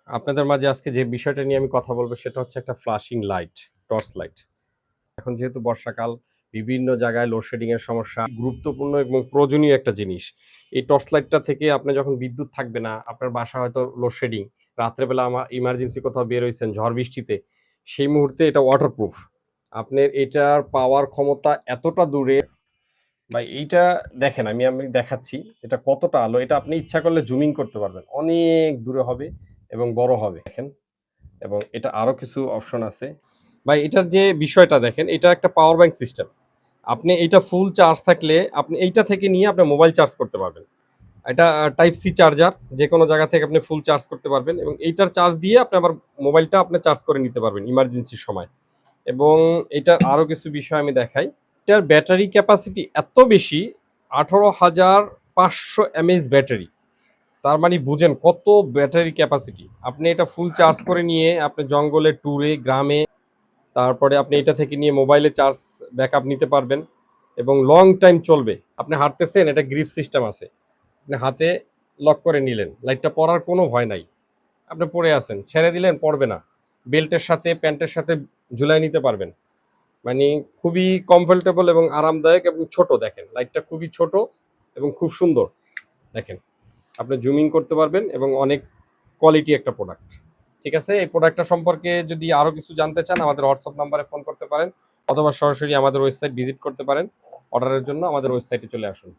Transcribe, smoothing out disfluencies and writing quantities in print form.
আপনাদের মাঝে আজকে যে বিষয়টা নিয়ে আমি কথা বলবো সেটা হচ্ছে একটা ফ্লাশিং লাইট, টর্চ লাইট। এখন যেহেতু বর্ষাকাল, বিভিন্ন জায়গায় লোডশেডিং এর সমস্যা গুরুত্বপূর্ণ এবং প্রয়োজনীয় একটা জিনিস। এই টর্চ লাইটটা থেকে আপনি যখন বিদ্যুৎ থাকবে না, আপনার বাসা হয়তো লোডশেডিং, রাত্রেবেলা ইমার্জেন্সি কোথাও বের হইছেন ঝড় বৃষ্টিতে, সেই মুহূর্তে এটা ওয়াটারপ্রুফ। আপনার এটার পাওয়ার ক্ষমতা এতটা দূরে ভাই এইটা দেখেন আমি দেখাচ্ছি এটা কতটা আলো, এটা আপনি ইচ্ছা করলে জুমিং করতে পারবেন। অনেক দূরে হবে এবং বড় হবে। দেখেন এবং এটা আরো কিছু অপশন আছে। ভাই এটার যে বিষয়টা দেখেন, এটা একটা পাওয়ার ব্যাংক সিস্টেম। আপনি এইটা ফুল চার্জ থাকলে আপনি এইটা থেকে নিয়ে আপনার মোবাইল চার্জ করতে পারবেন। এটা টাইপ সি চার্জার, যে কোনো জায়গা থেকে আপনি ফুল চার্জ করতে পারবেন এবং এইটার চার্জ দিয়ে আপনি আবার মোবাইলটা আপনি চার্জ করে নিতে পারবেন ইমার্জেন্সির সময়। এবং এটার আরো কিছু বিষয় আমি দেখাই। এটার ব্যাটারি ক্যাপাসিটি এত বেশি, 18,500 এমএএইচ ব্যাটারি। তার মানে বুঝেন কত ব্যাটারি ক্যাপাসিটি। আপনি এটা ফুল চার্জ করে নিয়ে আপনি জঙ্গলে, ট্যুরে, গ্রামে, তারপরে আপনি এটা থেকে নিয়ে মোবাইলে চার্জ ব্যাকআপ নিতে পারবেন এবং লং টাইম চলবে। আপনি হাঁটতেছেন, এটা গ্রিপ সিস্টেম আছে। আপনি হাতে লক করে নিলেন, লাইটটা পড়ার কোনো ভয় নাই। আপনি পড়ে আছেন, ছেড়ে দিলেন পড়বে না। বেল্টের সাথে, প্যান্টের সাথে ঝুলায় নিতে পারবেন। মানে খুবই কমফোর্টেবল এবং আরামদায়ক এবং ছোট। দেখেন লাইটটা খুবই ছোট এবং খুব সুন্দর। দেখেন আপনি জুমিং করতে পারবেন এবং অনেক কোয়ালিটি একটা প্রোডাক্ট। ঠিক আছে, এই প্রোডাক্টটা সম্পর্কে যদি আরো কিছু জানতে চান আমাদের হোয়াটসঅ্যাপ নাম্বারে ফোন করতে পারেন অথবা সরাসরি আমাদের ওয়েবসাইট ভিজিট করতে পারেন। অর্ডারের জন্য আমাদের ওয়েবসাইটে চলে আসুন।